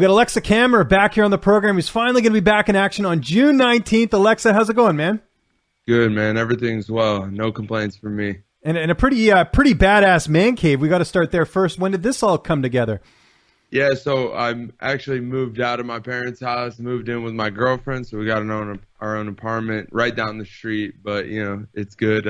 We got Aleksa Camur back here on the program. He's finally going to be back in action on June 19th. Aleksa, how's it going, man? Good, man. Everything's well. No complaints from me. And a pretty badass man cave. We got to start there first. When did this all come together? Yeah, so I actually moved out of my parents' house, moved in with my girlfriend, so we got our own apartment right down the street. But, you know, it's good.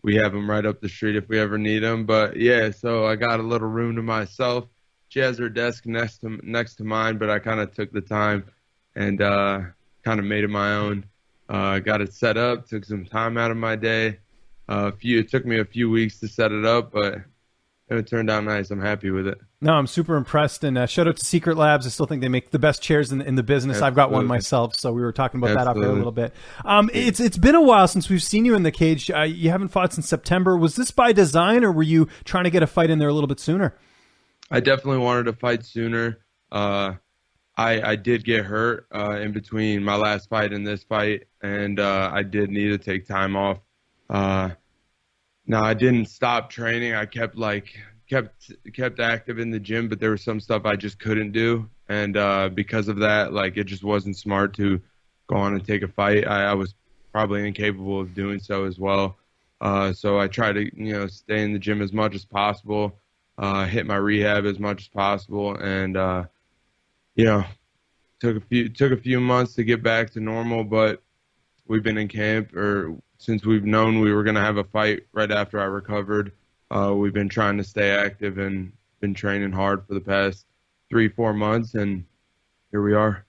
We have them right up the street if we ever need them. But, yeah, so I got a little room to myself. She has her desk next to mine, but I kind of took the time and kind of made it my own. Got it set up, took some time out of my day. It took me a few weeks to set it up, but it turned out nice. I'm happy with it. No, I'm super impressed. And shout out to Secret Labs. I still think they make the best chairs in the business. Absolutely. I've got one myself, so we were talking about that off there a little bit. Absolutely. It's been a while since we've seen you in the cage. You haven't fought since September. Was this by design, or were you trying to get a fight in there a little bit sooner? I definitely wanted to fight sooner. I did get hurt in between my last fight and this fight, and I did need to take time off. Now, I didn't stop training. I kept active in the gym, but there was some stuff I just couldn't do, and because of that, it just wasn't smart to go on and take a fight. I was probably incapable of doing so as well. So I tried to stay in the gym as much as possible, hit my rehab as much as possible, and took a few months to get back to normal. But we've been in camp, or since we've known we were going to have a fight right after I recovered. We've been trying to stay active and been training hard for the past 3-4 months, and here we are.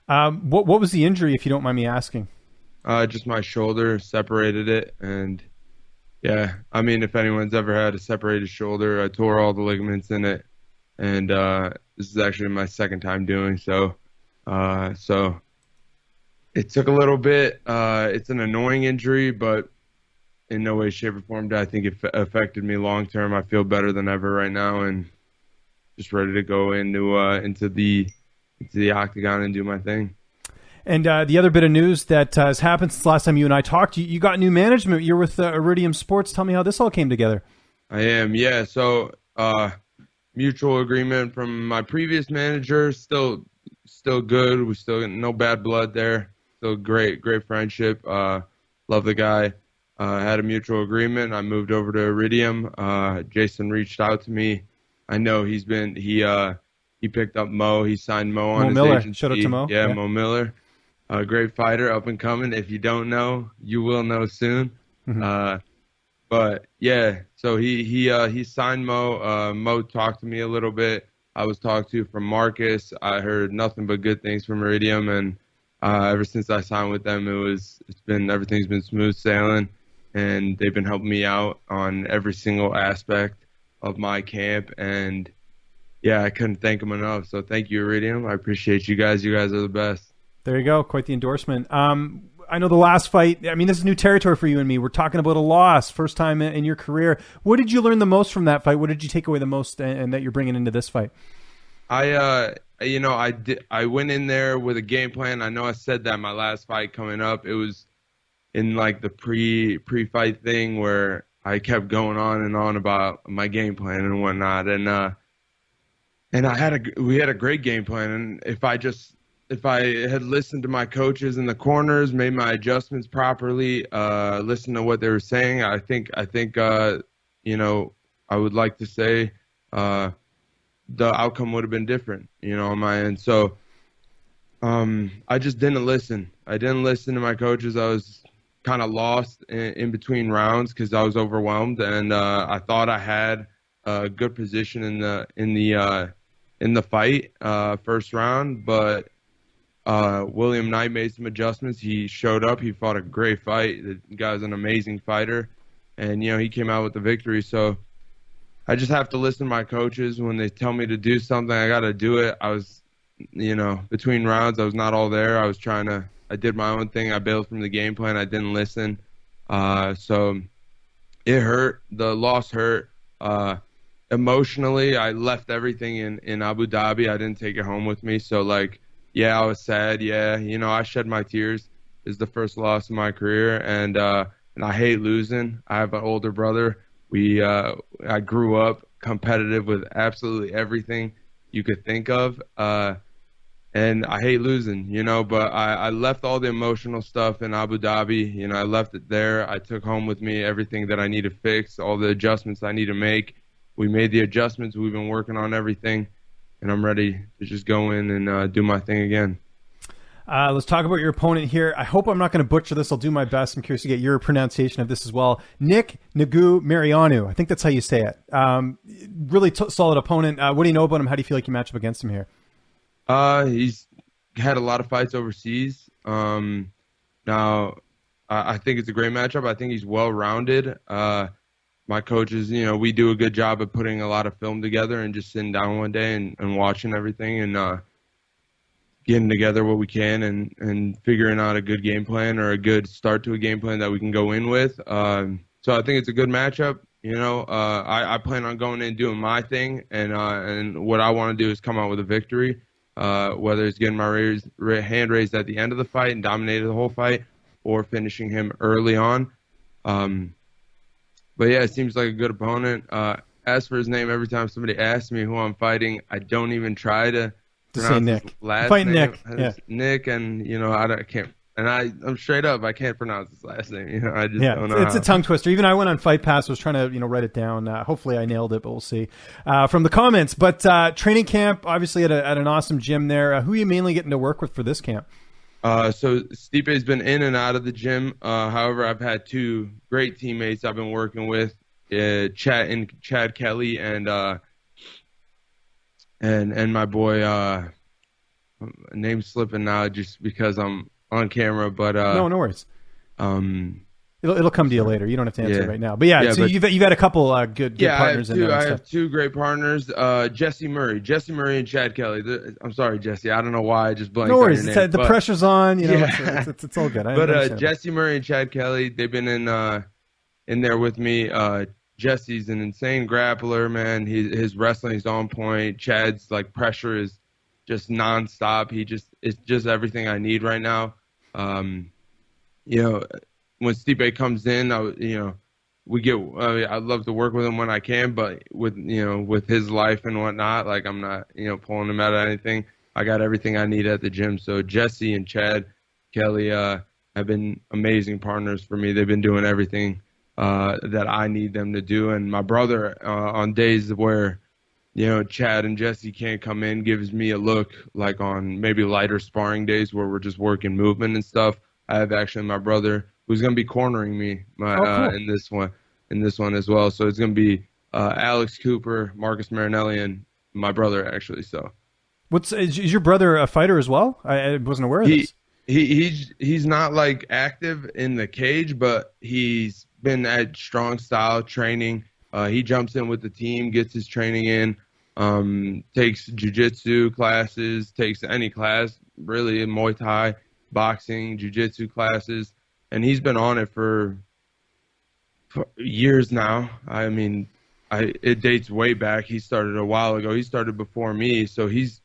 What was the injury, if you don't mind me asking? Just my shoulder separated it, and yeah, I mean, if anyone's ever had a separated shoulder, I tore all the ligaments in it, and this is actually my second time doing so. So it took a little bit. It's an annoying injury, but in no way, shape, or form I think it affected me long term. I feel better than ever right now, and just ready to go into the octagon and do my thing. And the other bit of news that has happened since last time you and I talked, you got new management. You're with Iridium Sports. Tell me how this all came together. I am, yeah. So mutual agreement from my previous manager, still good. We still got no bad blood there. Still great friendship. Love the guy. Had a mutual agreement. I moved over to Iridium. Jason reached out to me. I know he picked up Mo. He signed Mo on his Miller. agency. Shout out to Mo. Yeah, Mo Miller. A great fighter, up and coming. If you don't know, you will know soon. Mm-hmm. But yeah, so he signed Mo. Mo talked to me a little bit. I was talked to from Marcus. I heard nothing but good things from Iridium, and ever since I signed with them, everything's been smooth sailing, and they've been helping me out on every single aspect of my camp, and yeah, I couldn't thank them enough. So thank you, Iridium. I appreciate you guys. You guys are the best. There you go. Quite the endorsement. I know the last fight, I mean, this is new territory for you and me. We're talking about a loss, first time in your career. What did you learn the most from that fight? What did you take away the most and that you're bringing into this fight? I went in there with a game plan. I know I said that my last fight coming up, it was in the pre-fight thing where I kept going on and on about my game plan and whatnot. And we had a great game plan. And if I had listened to my coaches in the corners, made my adjustments properly, listened to what they were saying, I think I would like to say the outcome would have been different, on my end. So I just didn't listen. I didn't listen to my coaches. I was kind of lost in between rounds because I was overwhelmed, and I thought I had a good position in the fight first round, but William Knight made some adjustments. He showed up. He fought a great fight. The guy's an amazing fighter, and he came out with the victory. So I just have to listen to my coaches. When they tell me to do something, I got to do it. I was, between rounds, I was not all there. I did my own thing. I bailed from the game plan. I didn't listen. So it hurt. The loss hurt. Emotionally, I left everything in Abu Dhabi. I didn't take it home with me. So yeah, I was sad. Yeah, I shed my tears. It's the first loss of my career, and I hate losing. I have an older brother. I grew up competitive with absolutely everything. you could think of. And I hate losing, but I left all the emotional stuff in Abu Dhabi. I left it there. I took home with me everything that I need to fix, all the adjustments I need to make. We made the adjustments. We've been working on everything, and I'm ready to just go in and do my thing again. Let's talk about your opponent here. I hope I'm not going to butcher this. I'll do my best. I'm curious to get your pronunciation of this as well. Nick Nagu Mariano. I think that's how you say it. Really solid opponent. What do you know about him? How do you feel like you match up against him here? He's had a lot of fights overseas. Now, I think it's a great matchup. I think he's well-rounded. My coaches, we do a good job of putting a lot of film together and just sitting down one day and watching everything and getting together what we can and figuring out a good game plan or a good start to a game plan that we can go in with. So I think it's a good matchup. I plan on going in and doing my thing, and what I want to do is come out with a victory. Whether it's getting my hand raised at the end of the fight and dominated the whole fight, or finishing him early on. But yeah, it seems like a good opponent. As for his name, every time somebody asks me who I'm fighting, I don't even try to say Nick. His last Fight name. Nick. Yeah. Nick, and I can't. And I'm straight up, I can't pronounce his last name. I just don't know. It's a tongue twister. Even I went on Fight Pass, was trying to write it down. Hopefully I nailed it, but we'll see from the comments. But training camp, obviously at an awesome gym there. Who are you mainly getting to work with for this camp? So Stipe's been in and out of the gym. However, I've had two great teammates I've been working with, Chad Kelly and my boy. Name's slipping now just because I'm on camera, but no worries. It'll come to you later. You don't have to answer right now. But you've had a couple good partners in there. I have two great partners, Jessie Murray and Chad Kelly. I'm sorry, Jesse. I don't know why I just blanked. No worries. On your name, the pressure's on. It's all good. But Jessie Murray and Chad Kelly, they've been in there with me. Jesse's an insane grappler, man. His wrestling is on point. Chad's pressure is just nonstop. It's just everything I need right now. When Stipe comes in, I'd love to work with him when I can, but with his life and whatnot, I'm not, pulling him out of anything. I got everything I need at the gym. So Jesse and Chad Kelly, have been amazing partners for me. They've been doing everything, that I need them to do. And my brother, on days where, Chad and Jesse can't come in, gives me a look on maybe lighter sparring days where we're just working movement and stuff. I have actually my brother who's going to be cornering me cool. in this one as well. So it's going to be Alex Cooper, Marcus Marinelli, and my brother actually. So, is your brother a fighter as well? I wasn't aware of this. He's not active in the cage, but he's been at strong style training. He jumps in with the team, gets his training in, takes jiu-jitsu classes, takes any class, really, in Muay Thai, boxing, jiu-jitsu classes, and he's been on it for years now. I mean, it dates way back. He started a while ago. He started before me, so he's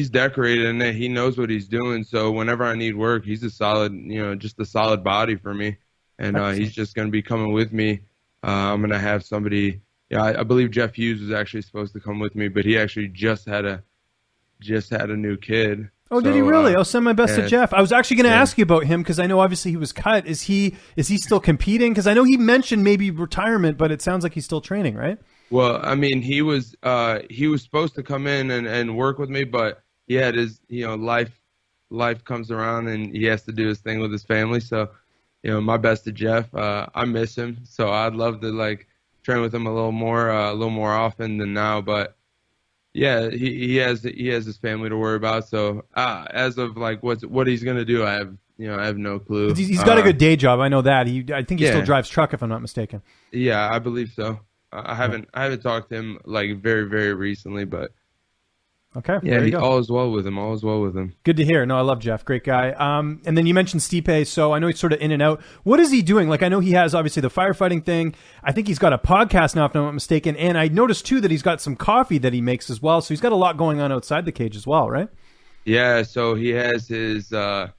decorated in it. He knows what he's doing, so whenever I need work, he's a solid, just a solid body for me, and he's just going to be coming with me. I'm going to have somebody. Yeah, I believe Jeff Hughes was actually supposed to come with me, but he actually just had a new kid. Oh, did he really? I'll send my best to Jeff. I was actually going to ask you about him because I know obviously he was cut. Is he still competing? Because I know he mentioned maybe retirement, but it sounds like he's still training, right? Well, I mean, he was supposed to come in and work with me, but he had his life comes around and he has to do his thing with his family. So, my best to Jeff. I miss him, so I'd love to train with him a little more often than now. But yeah, he has his family to worry about. So as of what he's gonna do, I have no clue. He's got a good day job. I know that. I think he still drives truck, if I'm not mistaken. Yeah, I believe so. I haven't talked to him very, very recently, but okay. Yeah, all is well with him. Good to hear. No, I love Jeff. Great guy. And then you mentioned Stipe, so I know he's sort of in and out. What is he doing? I know he has obviously the firefighting thing. I think he's got a podcast now, if I'm not mistaken. And I noticed too that he's got some coffee that he makes as well. So he's got a lot going on outside the cage as well, right? Yeah. So he has his, I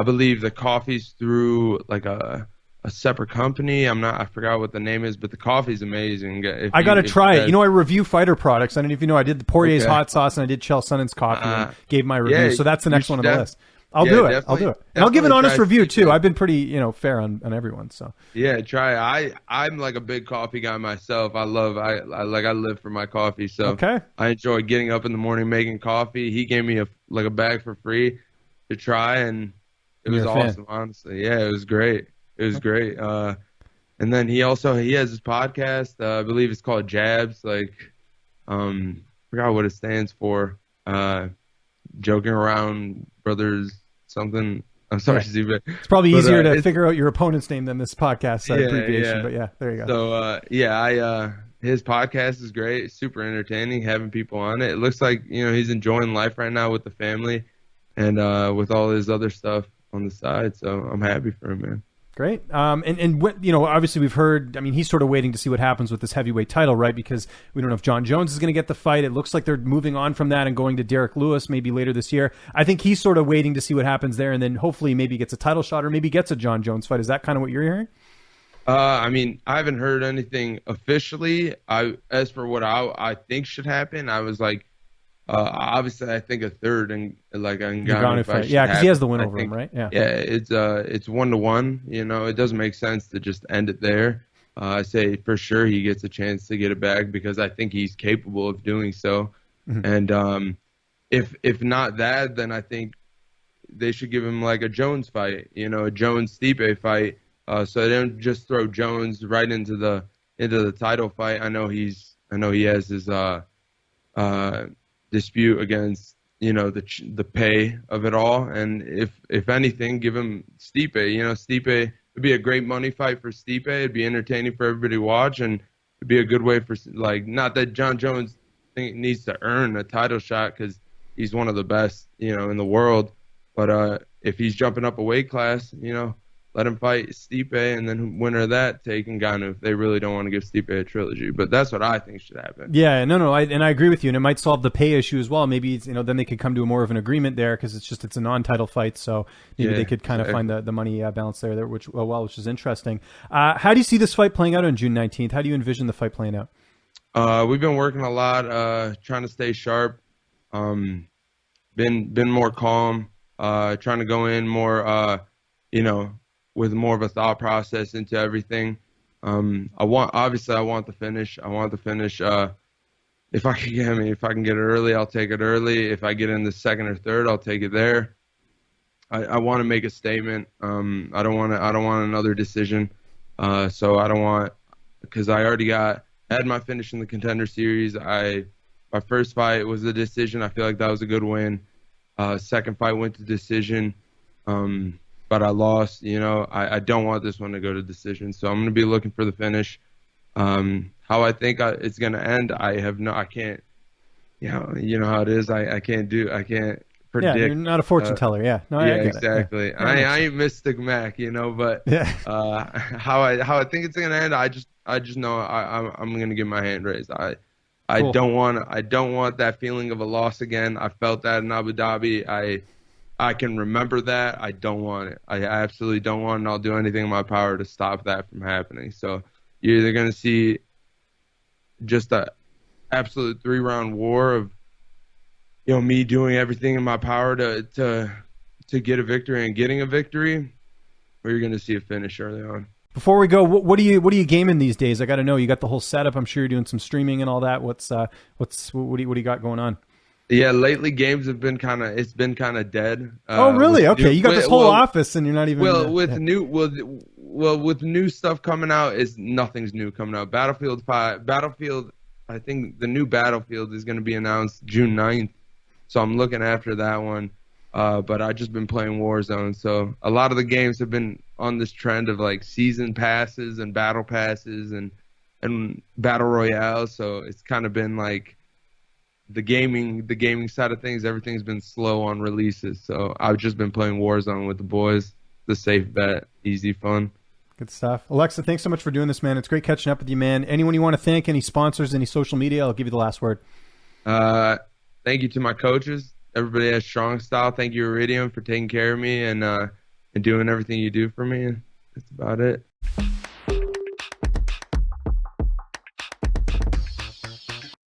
believe the coffee's through a a separate company. I forgot what the name is, but the coffee's amazing. I got to try it. You know, I review fighter products. I don't know if you know, I did the Poirier's hot sauce and I did Chael Sonnen's coffee and gave my review. So that's the next one on the list. I'll do it. And I'll give an honest review too. I've been pretty, fair on everyone. So yeah, try. I'm like a big coffee guy myself. I live for my coffee. So I enjoy getting up in the morning making coffee. He gave me a bag for free to try, and it was awesome. Honestly, yeah, it was great. It was great. And then he has his podcast. I believe it's called Jabs. Forgot what it stands for. Joking around brothers something. I'm sorry, Steve. It's probably easier to figure out your opponent's name than this podcast abbreviation. Yeah. But yeah, there you go. So his podcast is great, super entertaining, having people on it. It looks like he's enjoying life right now with the family and with all his other stuff on the side. So I'm happy for him, man. Great. And obviously we've heard, he's sort of waiting to see what happens with this heavyweight title, right? Because we don't know if John Jones is going to get the fight. It looks like they're moving on from that and going to Derek Lewis maybe later this year. I think he's sort of waiting to see what happens there, and then hopefully maybe gets a title shot or maybe gets a John Jones fight. Is that kind of what you're hearing? I haven't heard anything officially. As for what I think should happen, I was like, obviously I think a third and Ngannou fight. Yeah, because he has the win over him, right? Yeah. Yeah, it's 1-1. It doesn't make sense to just end it there. I say for sure he gets a chance to get it back because I think he's capable of doing so. Mm-hmm. And if not that, then I think they should give him like a Jones fight, a Jones-Stipe fight. So they don't just throw Jones right into the title fight. I know he has his dispute against the pay of it all, and if anything, give him Stipe. Stipe would be a great money fight for Stipe. It'd be entertaining for everybody to watch, and it'd be a good way for not that John Jones needs to earn a title shot because he's one of the best in the world, but if he's jumping up a weight class, let him fight Stipe, and then winner of that take Ngannou if they really don't want to give Stipe a trilogy. But that's what I think should happen. Yeah, no, I agree with you, and it might solve the pay issue as well. Maybe then they could come to more of an agreement there because it's a non-title fight, so maybe they could kind of find the money balance there, which is interesting. How do you see this fight playing out on June 19th? How do you envision the fight playing out? We've been working a lot, trying to stay sharp. Been more calm, trying to go in more, with more of a thought process into everything. I want the finish. I want the finish. If I can get it early, I'll take it early. If I get in the second or third, I'll take it there. I want to make a statement. I don't want another decision. So I don't want, because I already had my finish in the Contender Series. My first fight was a decision. I feel like that was a good win. Second fight went to decision. But I lost, I don't want this one to go to decision. So I'm going to be looking for the finish. How I think it's going to end, I can't, you know how it is. I can't predict. Yeah, you're not a fortune teller. Yeah. No, yeah, exactly. Yeah. I ain't Mystic Mac, but how I think it's going to end, I just know I'm going to get my hand raised. I don't want that feeling of a loss again. I felt that in Abu Dhabi. I can remember that. I don't want it. I absolutely don't want it, and I'll do anything in my power to stop that from happening. So you're either going to see just an absolute 3-round war of, me doing everything in my power to get a victory and getting a victory, or you're going to see a finish early on. Before we go, what are you gaming these days? I got to know. You got the whole setup. I'm sure you're doing some streaming and all that. What do you got going on? Yeah, lately games have been kind of dead. Oh, really? Okay, you got this whole office, and you're not even. With new stuff coming out, nothing's new coming out. Battlefield 5, I think the new Battlefield is going to be announced June 9th, so I'm looking after that one. But I've just been playing Warzone, so a lot of the games have been on this trend of like season passes and battle passes and battle royale. So it's kind of been like. The gaming side of things, everything's been slow on releases. So I've just been playing Warzone with the boys. The safe bet, easy fun. Good stuff. Aleksa, thanks so much for doing this, man. It's great catching up with you, man. Anyone you want to thank, any sponsors, any social media, I'll give you the last word. Thank you to my coaches, everybody at Strong Style. Thank you, Iridium, for taking care of me and doing everything you do for me. that's about it.